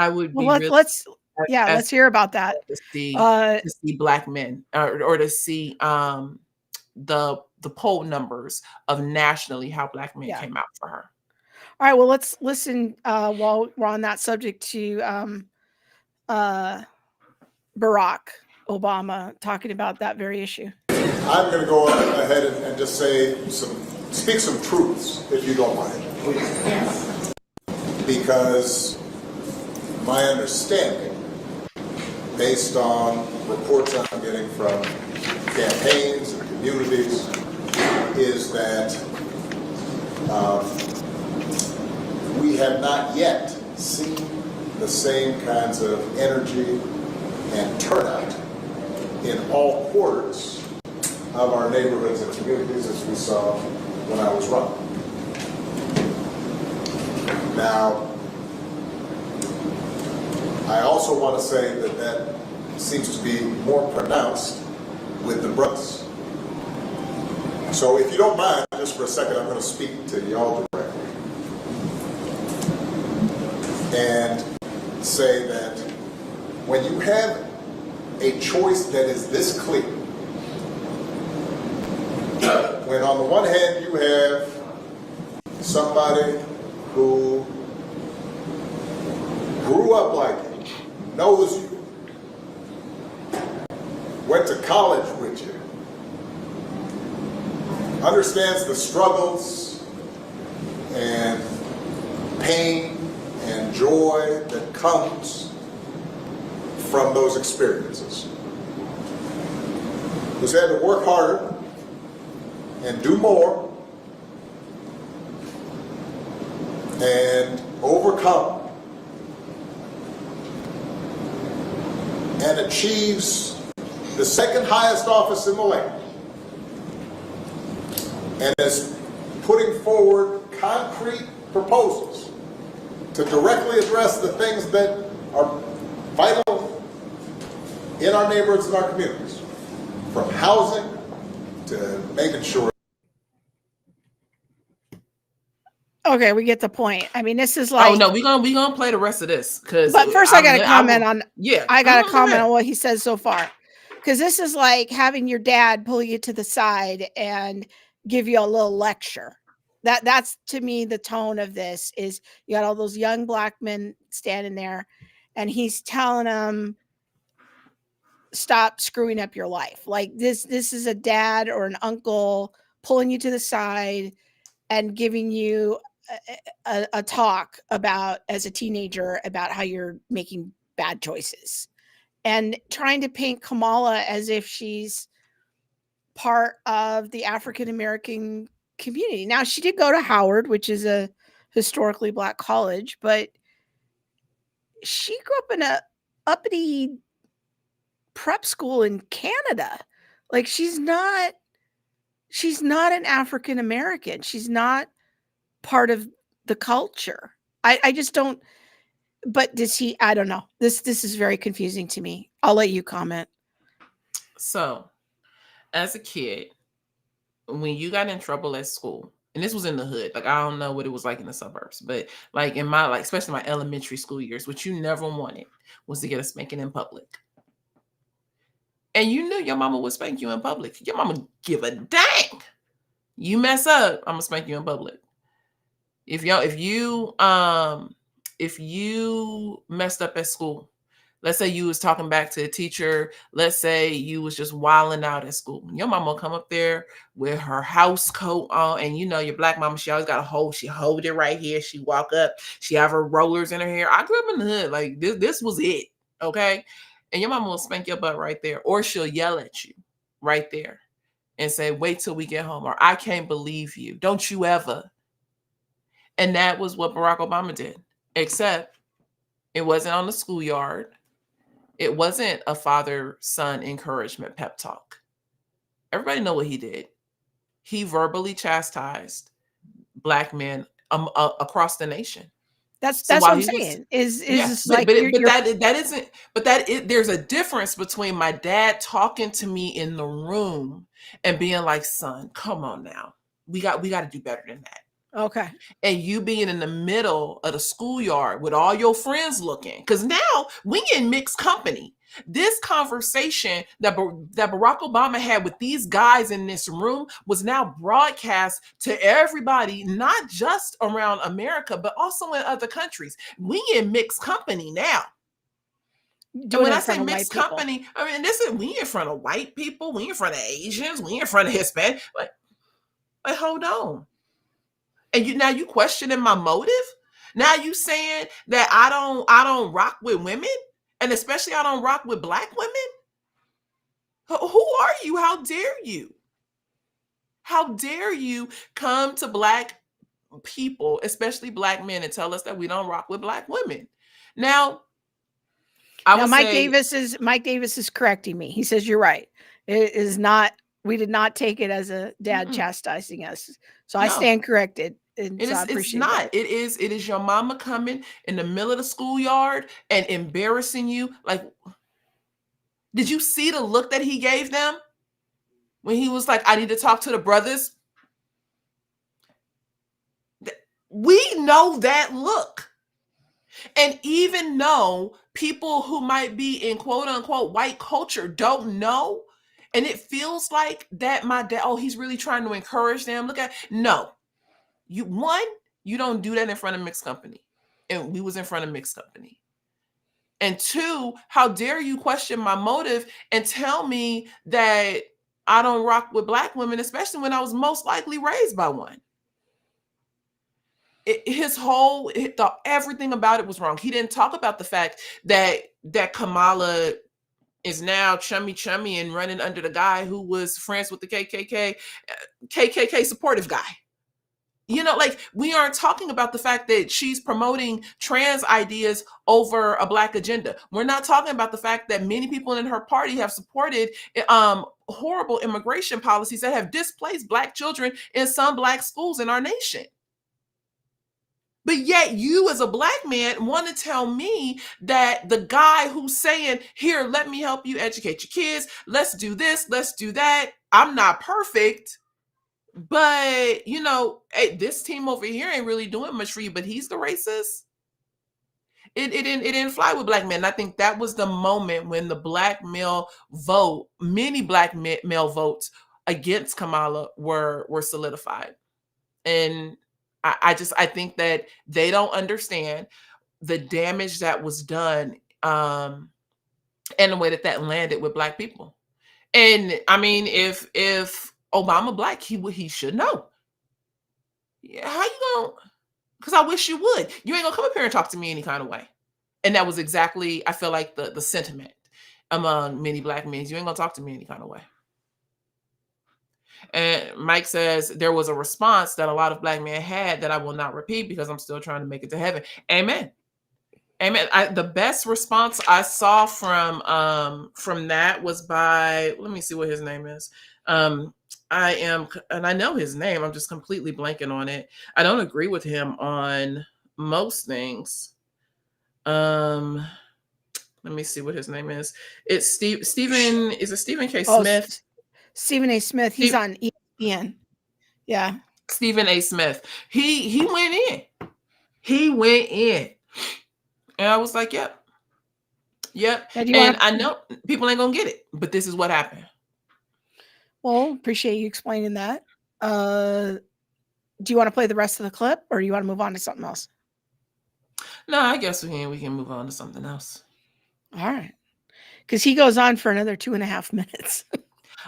S2: would be
S1: Well,
S2: really
S1: let's hear about that.
S2: to see
S1: Uh,
S2: Black men, or to see the poll numbers of nationally how Black men
S1: Yeah.
S2: came out for her.
S1: all right. Well, let's listen while we're on that subject to Barack Obama talking about that very issue.
S5: I'm going to go ahead and just speak some truths, if you don't mind. Yes. Because my understanding, based on reports I'm getting from campaigns and communities, is that we have not yet seen the same kinds of energy and turnout in all quarters of our neighborhoods and communities as we saw when I was running. Now, I also want to say that seems to be more pronounced with the brothers. So if you don't mind, just for a second, I'm going to speak to y'all directly and say that when you have a choice that is this clear, when on the one hand you have somebody who grew up like you, knows you, went to college with you, understands the struggles and pain and joy that comes from those experiences, who's had to work harder and do more and overcome and achieves the second highest office in the land and is putting forward concrete proposals to directly address the things that are vital in our neighborhoods and our communities, from housing to making sure.
S1: Okay, we get the point. I mean, this is like.
S2: Oh no, we gonna play the rest of this, because.
S1: But first, I got to comment on.
S2: Yeah,
S1: I got to comment on what he says so far, because this is like having your dad pull you to the side and give you a little lecture. That's to me the tone of this. Is you got all those young Black men standing there, and he's telling them, stop screwing up your life. Like this is a dad or an uncle pulling you to the side and giving you a talk about, as a teenager, about how you're making bad choices, and trying to paint Kamala as if she's part of the African American community. Now, she did go to Howard, which is a historically Black college, but she grew up in a uppity prep school in Canada. Like she's not an African American. She's not part of the culture. I just don't. But does he? I don't know. This is very confusing to me. I'll let you comment.
S2: So, as a kid, when you got in trouble at school, and this was in the hood, like I don't know what it was like in the suburbs, but like in my, like especially my elementary school years, what you never wanted was to get a spanking in public. And you knew your mama would spank you in public. Your mama give a dang. You mess up, I'm gonna spank you in public. If you messed up at school, let's say you was talking back to a teacher, let's say you was just wilding out at school, your mama will come up there with her house coat on, and you know your black mama, she always got she hold it right here, she walk up, she have her rollers in her hair. I grew up in the hood, like this was it, okay? And your mama will spank your butt right there, or she'll yell at you right there and say, wait till we get home, or I can't believe you, don't you ever. And that was what Barack Obama did, except it wasn't on the schoolyard. It wasn't a father-son encouragement pep talk. Everybody know what he did. He verbally chastised black men across the nation.
S1: That's
S2: So
S1: what I'm
S2: while he was,
S1: saying. Is
S2: yeah,
S1: this
S2: but
S1: like
S2: but
S1: you're,
S2: it, but that isn't. But there's a difference between my dad talking to me in the room and being like, "Son, come on now, we got to do better than that."
S1: okay?
S2: And you being in the middle of the schoolyard with all your friends looking, because now we in mixed company. This conversation that Barack Obama had with these guys in this room was now broadcast to everybody, not just around America, but also in other countries. We in mixed company now. And when I say mixed company, I mean, we in front of white people, we in front of Asians, we in front of Hispanic. Like hold on. And now you questioning my motive? Now you saying that I don't rock with women, and especially I don't rock with black women? Who are you? How dare you? How dare you come to black people, especially black men, and tell us that we don't rock with black women? Now,
S1: Mike Davis is correcting me. He says you're right. It is not. We did not take it as a dad chastising us. So I stand corrected. And so I appreciate
S2: it's not.
S1: that.
S2: It is your mama coming in the middle of the schoolyard and embarrassing you. Like, did you see the look that he gave them when he was like, I need to talk to the brothers? We know that look. And even though people who might be in quote unquote white culture don't know, and it feels like that my dad, he's really trying to encourage them. Look at, no. You don't do that in front of mixed company. And we was in front of mixed company. And two, how dare you question my motive and tell me that I don't rock with black women, especially when I was most likely raised by one. Everything about it was wrong. He didn't talk about the fact that Kamala is now chummy and running under the guy who was friends with the KKK supportive guy. You know, like, we aren't talking about the fact that she's promoting trans ideas over a black agenda. We're not talking about the fact that many people in her party have supported horrible immigration policies that have displaced black children in some black schools in our nation. But yet you as a black man want to tell me that the guy who's saying, here, let me help you educate your kids. Let's do this. Let's do that. I'm not perfect. But, you know, hey, this team over here ain't really doing much for you, but he's the racist. It didn't fly with black men. I think that was the moment when the black male vote, many black male votes against Kamala were solidified. And I think that they don't understand the damage that was done and the way that landed with black people. And I mean, if Obama black, he should know. Yeah, how you gonna? Because I wish you would. You ain't gonna come up here and talk to me any kind of way. And that was exactly, I feel like, the sentiment among many black men. You ain't gonna talk to me any kind of way. And Mike says there was a response that a lot of black men had that I will not repeat because I'm still trying to make it to heaven. Amen. Amen. The best response I saw from that was by, let me see what his name is. And I know his name. I'm just completely blanking on it. I don't agree with him on most things. Let me see what his name is. It's Stephen. Is it Stephen K. Smith?
S1: Stephen A. Smith. He's on ESPN. Ian. Yeah.
S2: Stephen A. Smith. He went in. He went in. And I was like, yep. Yep. And I know people ain't gonna get it, but this is what happened.
S1: Well, appreciate you explaining that. Do you want to play the rest of the clip, or do you want to move on to something else?
S2: No, I guess we can move on to something else.
S1: All right. Because he goes on for another 2.5 minutes.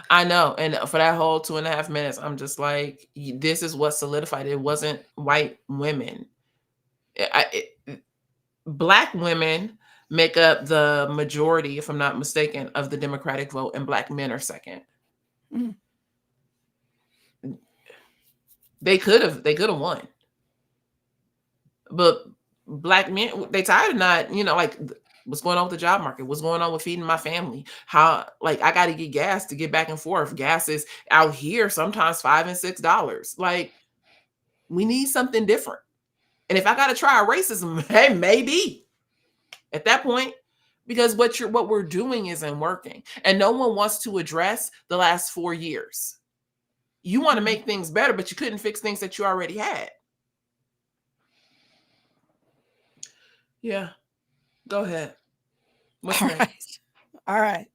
S2: I know. And for that whole 2.5 minutes, I'm just like, this is what solidified. It wasn't white women. Black women make up the majority, if I'm not mistaken, of the Democratic vote, and black men are second. Mm. They could have won. But black men, they tired of not, like, what's going on with the job market? What's going on with feeding my family? How, like, I got to get gas to get back and forth. Gas is out here sometimes $5 and $6. Like, we need something different. And if I got to try racism, hey, maybe at that point, because what we're doing isn't working, and no one wants to address the last 4 years. You want to make things better, but you couldn't fix things that you already had. Yeah. Go ahead. What's next?
S1: All right.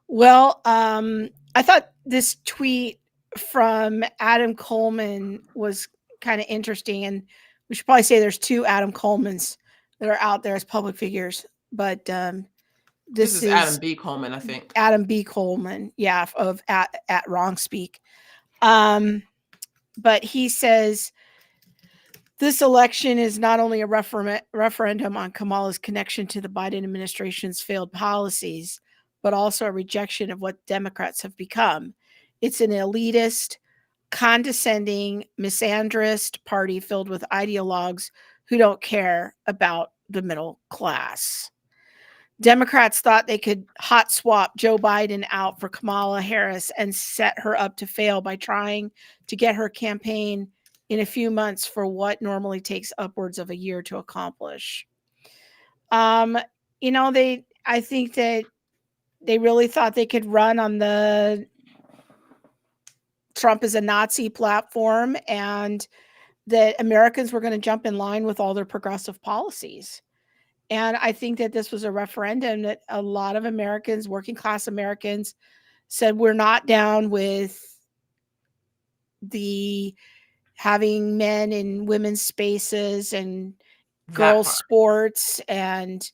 S1: Well, I thought this tweet from Adam Coleman was kind of interesting, and we should probably say there's 2 Adam Colemans that are out there as public figures, but this is
S2: Adam B. Coleman, I think.
S1: Adam B. Coleman, yeah, of at Wrong Speak. But he says this election is not only a referendum on Kamala's connection to the Biden administration's failed policies, but also a rejection of what Democrats have become. It's an elitist, condescending, misandrist party filled with ideologues who don't care about the middle class. Democrats thought they could hot swap Joe Biden out for Kamala Harris and set her up to fail by trying to get her campaign in a few months for what normally takes upwards of a year to accomplish. I think that they really thought they could run on the Trump is a Nazi platform, and that Americans were going to jump in line with all their progressive policies. And I think that this was a referendum that a lot of Americans, working class Americans, said we're not down with the having men in women's spaces and girls sports, and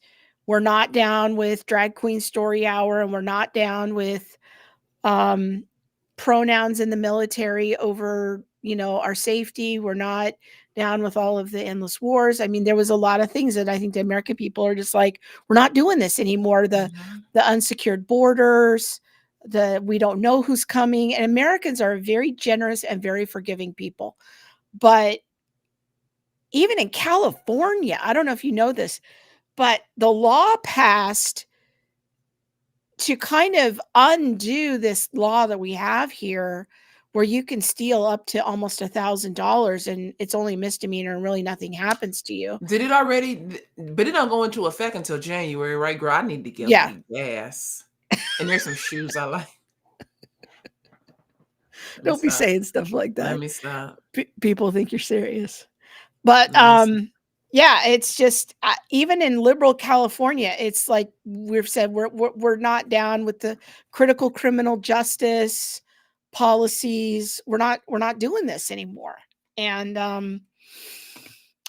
S1: we're not down with drag queen story hour, and we're not down with pronouns in the military over, our safety. We're not down with all of the endless wars. I mean, there was a lot of things that I think the American people are just like, we're not doing this anymore. The unsecured borders, we don't know who's coming. And Americans are very generous and very forgiving people. But even in California, I don't know if you know this, but the law passed to kind of undo this law that we have here, where you can steal up to almost $1,000 and it's only a misdemeanor and really nothing happens to you.
S2: Did it already? But it don't go into effect until January, right, girl? I need to get gas. And there's some shoes I like.
S1: Don't be saying stuff like that.
S2: Let me stop.
S1: People think you're serious. But it's just even in liberal California, it's like we've said we're not down with the critical criminal justice policies. We're not doing this anymore. And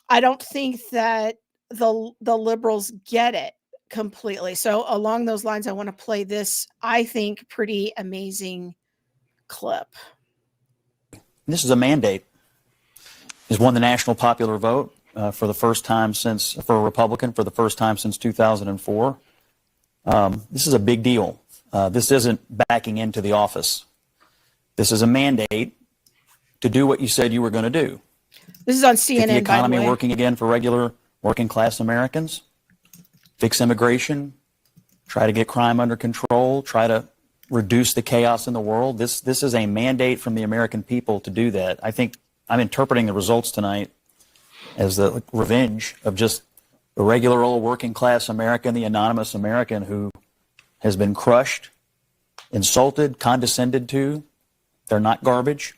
S1: I don't think that the liberals get it completely. So along those lines, I want to play this, I think, pretty amazing clip.
S6: This is a mandate. Has won the national popular vote for the first time for a Republican for the first time since 2004. This is a big deal. This isn't backing into the office. This is a mandate to do what you said you were going to do.
S1: This is on CNN.
S6: Get the economy working again for regular working class Americans. Fix immigration. Try to get crime under control. Try to reduce the chaos in the world. This is a mandate from the American people to do that. I think I'm interpreting the results tonight as the revenge of just the regular old working class American, the anonymous American who has been crushed, insulted, condescended to. They're not garbage.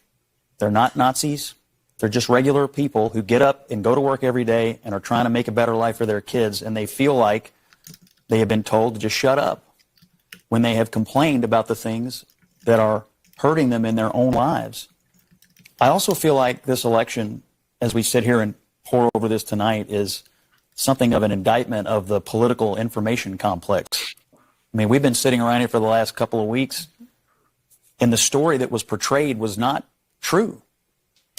S6: They're not Nazis. They're just regular people who get up and go to work every day and are trying to make a better life for their kids, and they feel like they have been told to just shut up when they have complained about the things that are hurting them in their own lives. I also feel like this election, as we sit here and pour over this tonight, is something of an indictment of the political information complex. I mean, we've been sitting around here for the last couple of weeks, and the story that was portrayed was not true.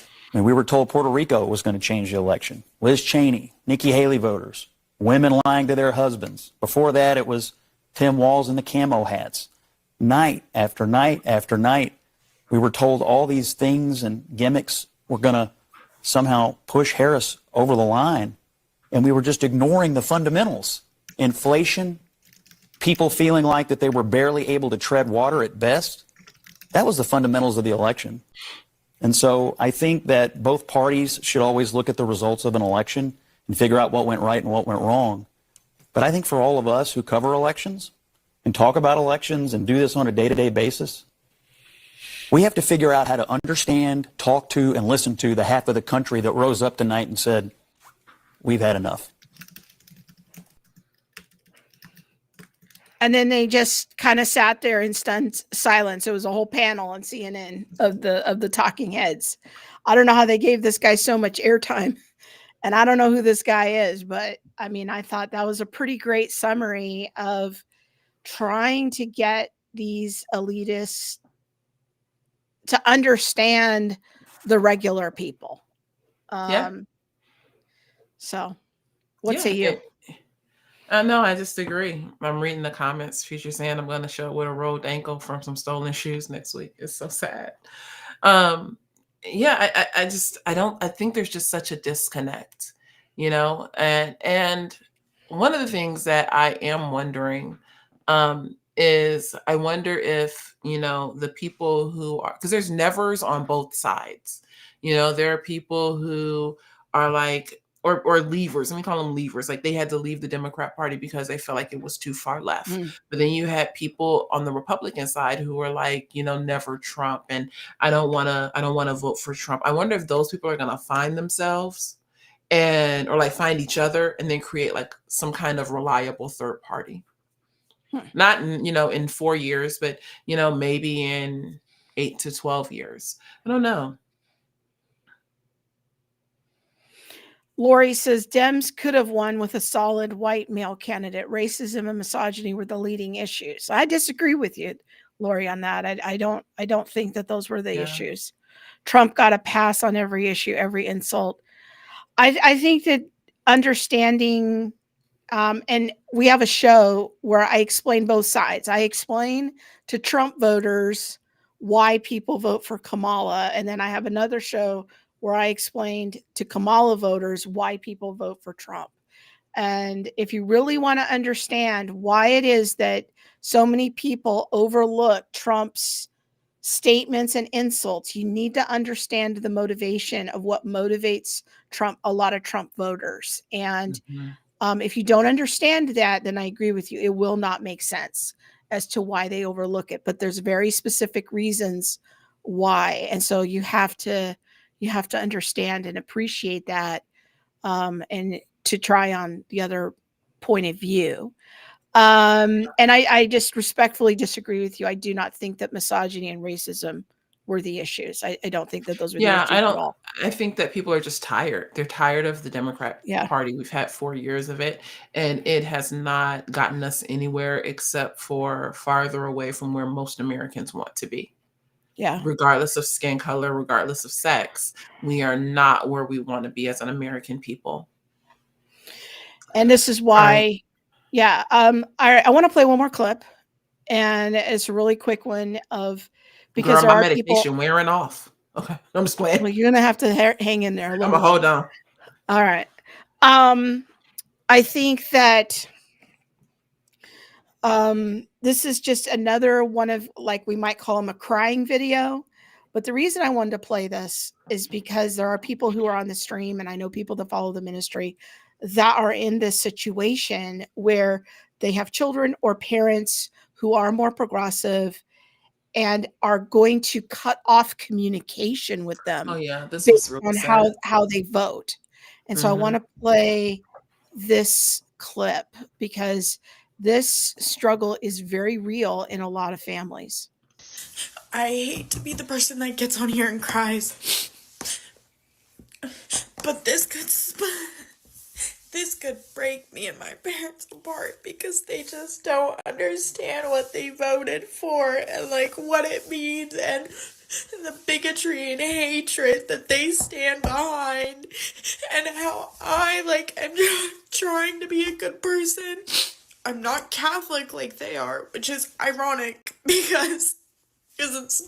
S6: I mean, we were told Puerto Rico was going to change the election. Liz Cheney, Nikki Haley voters, women lying to their husbands. Before that, it was Tim Walz and the camo hats. Night after night after night, we were told all these things and gimmicks were going to somehow push Harris over the line, and we were just ignoring the fundamentals. Inflation, people feeling like that they were barely able to tread water at best. That was the fundamentals of the election. And so I think that both parties should always look at the results of an election and figure out what went right and what went wrong. But I think for all of us who cover elections and talk about elections and do this on a day-to-day basis, we have to figure out how to understand, talk to, and listen to the half of the country that rose up tonight and said, we've had enough.
S1: And then they just kind of sat there in stunned silence. It was a whole panel on CNN of the talking heads. I don't know how they gave this guy so much airtime, and I don't know who this guy is, but I mean, I thought that was a pretty great summary of trying to get these elitists to understand the regular people. So what say you?
S2: No, I just agree. I'm reading the comments. Future saying I'm going to show up with a rolled ankle from some stolen shoes next week. It's so sad. Yeah, I think there's just such a disconnect, you know, and one of the things that I am wondering, is I wonder if, you know, the people who are, because there's nevers on both sides, you know, there are people who are like, or leavers, let me call them leavers, like they had to leave the Democrat Party because they felt like it was too far left. But then you had people on the Republican side who were like, you know, never Trump, and I don't want to vote for Trump. I wonder if those people are going to find themselves or like find each other and then create like some kind of reliable third party. Not in, you know, in 4 years, but, you know, maybe in 8 to 12 years. I don't know.
S1: Lori says Dems could have won with a solid white male candidate. Racism and misogyny were the leading issues. I disagree with you, Lori, on that. I don't think that those were the issues. Trump got a pass on every issue, every insult. I think that understanding, and we have a show where I explain both sides. I explain to Trump voters why people vote for Kamala, and then I have another show where I explained to Kamala voters why people vote for Trump. And if you really want to understand why it is that so many people overlook Trump's statements and insults, you need to understand the motivation of what motivates Trump, a lot of Trump voters. And if you don't understand that, then I agree with you. It will not make sense as to why they overlook it. But there's very specific reasons why. And so you have to understand and appreciate that, and to try on the other point of view. And I just respectfully disagree with you. I do not think that misogyny and racism were the issues. I don't think that those were the issues at all.
S2: I think that people are just tired. They're tired of the Democrat Party. We've had 4 years of it, and it has not gotten us anywhere except for farther away from where most Americans want to be.
S1: Yeah.
S2: Regardless of skin color, regardless of sex, we are not where we want to be as an American people.
S1: And this is why, I want to play one more clip, and it's a really quick one because
S2: Girl, my medication wearing off. Okay, I'm just playing.
S1: Well, you're gonna have to hang in there.
S2: I'm gonna hold on.
S1: All right. I think that this is just another one of, like, we might call them a crying video. But the reason I wanted to play this is because there are people who are on the stream, and I know people that follow the ministry that are in this situation where they have children or parents who are more progressive, and are going to cut off communication with them
S2: Oh yeah, this was
S1: based
S2: really
S1: on
S2: sad.
S1: how they vote. And so I want to play this clip because this struggle is very real in a lot of families.
S7: I hate to be the person that gets on here and cries, but this could break me and my parents apart because they just don't understand what they voted for and like what it means and the bigotry and hatred that they stand behind and how I like am trying to be a good person. I'm not Catholic like they are, which is ironic because it's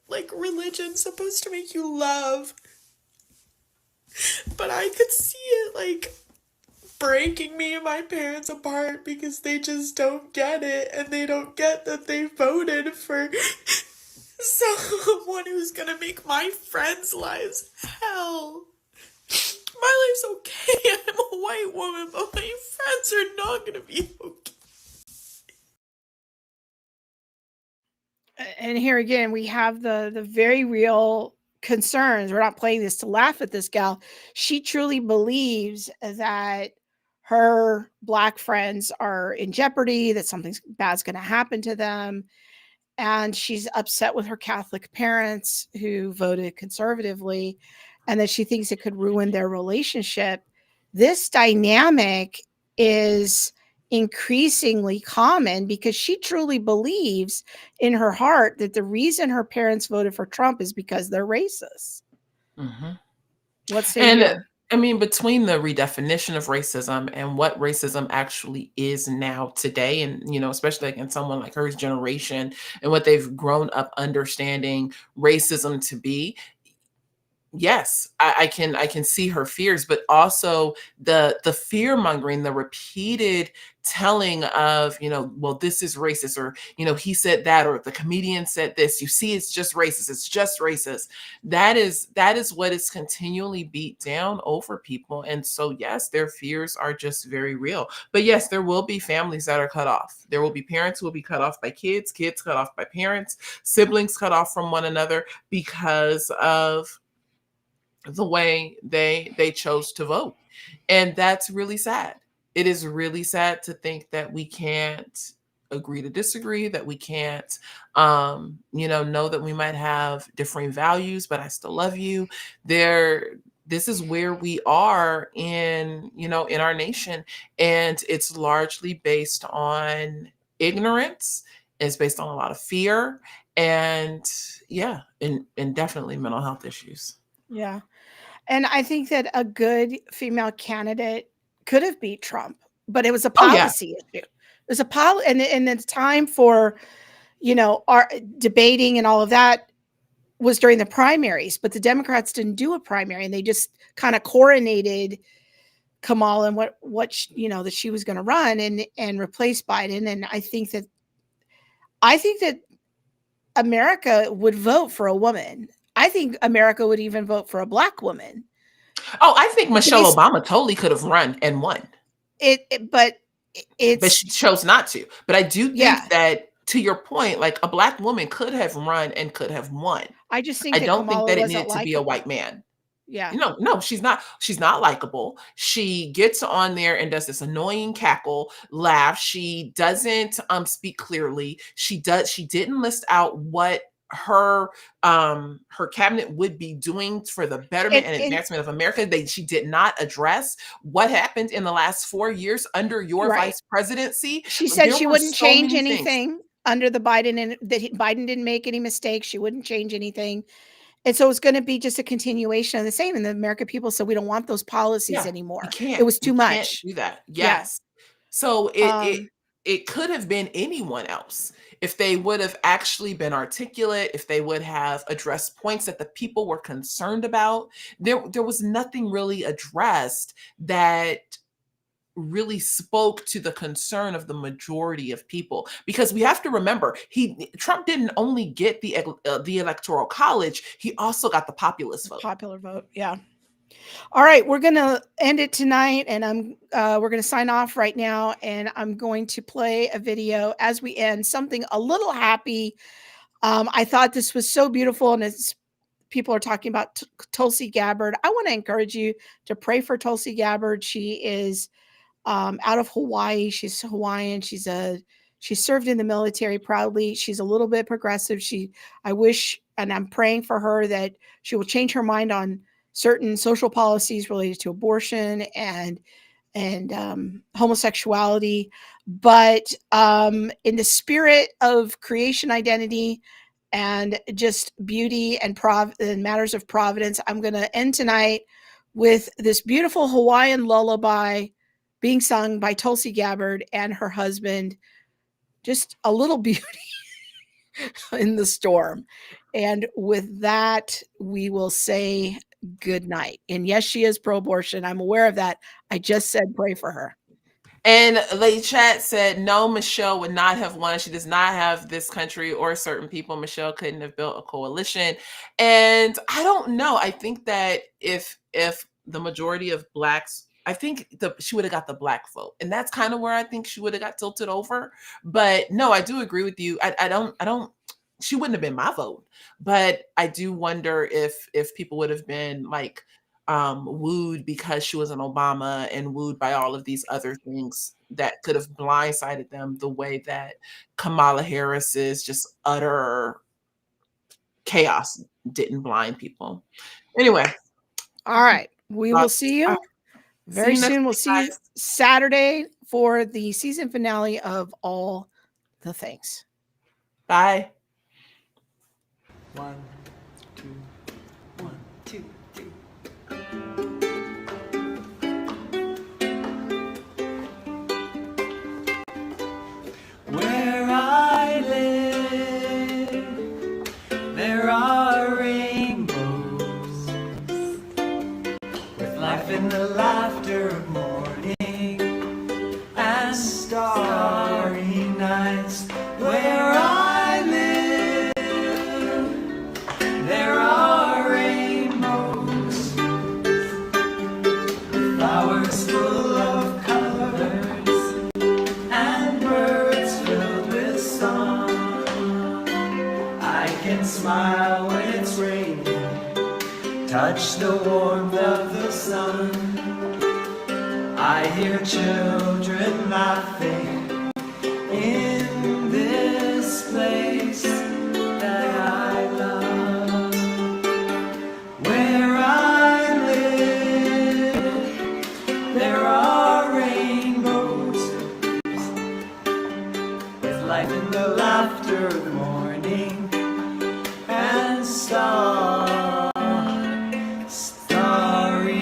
S7: like religion's supposed to make you love. But I could see it like breaking me and my parents apart because they just don't get it and they don't get that they voted for someone who's gonna make my friends' lives hell. My life's okay. I'm a white woman, but my friends are not gonna be okay.
S1: And here again, we have the very real concerns. We're not playing this to laugh at this gal. She truly believes that her Black friends are in jeopardy, that something bad's going to happen to them. And she's upset with her Catholic parents who voted conservatively, and that she thinks it could ruin their relationship. This dynamic is increasingly common because she truly believes in her heart that the reason her parents voted for Trump is because they're racist. What say you?
S2: I mean, between the redefinition of racism and what racism actually is now today, and especially like in someone like her generation and what they've grown up understanding racism to be, yes, I can see her fears, but also the fear mongering, the repeated telling of, well, this is racist, or he said that, or the comedian said this. You see, it's just racist. It's just racist. That is what is continually beat down over people. And so, yes, their fears are just very real. But yes, there will be families that are cut off. There will be parents who will be cut off by kids cut off by parents, siblings cut off from one another because of the way they chose to vote. And that's really sad. It is really sad to think that we can't agree to disagree, that we can't know that we might have differing values, but I still love you. This is where we are in our nation, and it's largely based on ignorance. It's based on a lot of fear, and and definitely mental health issues.
S1: Yeah. And I think that a good female candidate could have beat Trump, but it was a policy issue. It was a policy, and the time for, our debating and all of that was during the primaries, but the Democrats didn't do a primary, and they just kind of coronated Kamala and what that she was going to run and replace Biden. And I think that America would vote for a woman. I think America would even vote for a Black woman.
S2: Oh, I think Michelle Obama totally could have run and won.
S1: But
S2: she chose not to. But I do think that, to your point, like a Black woman could have run and could have won.
S1: I just think
S2: I
S1: that
S2: don't think
S1: Kamala
S2: that it
S1: wasn't
S2: needed to be a white man.
S1: Yeah.
S2: No, she's not. She's not likable. She gets on there and does this annoying cackle laugh. She doesn't speak clearly. She didn't list out what her cabinet would be doing for the betterment and advancement of America. She did not address what happened in the last 4 years under your vice presidency.
S1: She said she wouldn't change anything under the Biden, and that Biden didn't make any mistakes. She wouldn't change anything. And so it's going to be just a continuation of the same. And the American people said, we don't want those policies anymore. It was too much.
S2: Can't do that. Yes. Yeah. So it could have been anyone else if they would have actually been articulate, if they would have addressed points that the people were concerned about. There was nothing really addressed that really spoke to the concern of the majority of people, because we have to remember Trump didn't only get the electoral college, he also got the populist vote.
S1: Popular vote. Yeah. All right, we're going to end it tonight, and we're going to sign off right now, and I'm going to play a video as we end, something a little happy. I thought this was so beautiful, and it's people are talking about Tulsi Gabbard. I want to encourage you to pray for Tulsi Gabbard. She is out of Hawaii. She's Hawaiian. She served in the military proudly. She's a little bit progressive. I wish, and I'm praying for her that she will change her mind on certain social policies related to abortion and homosexuality. But in the spirit of creation identity and just beauty and matters of providence, I'm going to end tonight with this beautiful Hawaiian lullaby being sung by Tulsi Gabbard and her husband. Just a little beauty in the storm. And with that, we will say good night. And yes, she is pro-abortion. I'm aware of that. I just said pray for her.
S2: And Lady Chat said, no, Michelle would not have won. She does not have this country or certain people. Michelle couldn't have built a coalition. And I don't know. I think that if the majority of Blacks, I think she would have got the Black vote. And that's kind of where I think she would have got tilted over. But no, I do agree with you. I don't, she wouldn't have been my vote. But I do wonder if people would have been like, wooed because she was an Obama and wooed by all of these other things that could have blindsided them the way that Kamala Harris's just utter chaos didn't blind people. Anyway.
S1: All right. We will see you very soon. We'll see you Saturday for the season finale of All the Things.
S2: Bye.
S8: 1, 2, 1, 2, 3. Where I live, there are rainbows, with life in the laughter of morning and starry nights. Where I live, there are rainbows, with flowers full of colors and birds filled with song. I can smile when it's raining, touch the warmth of the sun. I hear children laughing in this place that I love. Where I live, there are rainbows, with life in the laughter of morning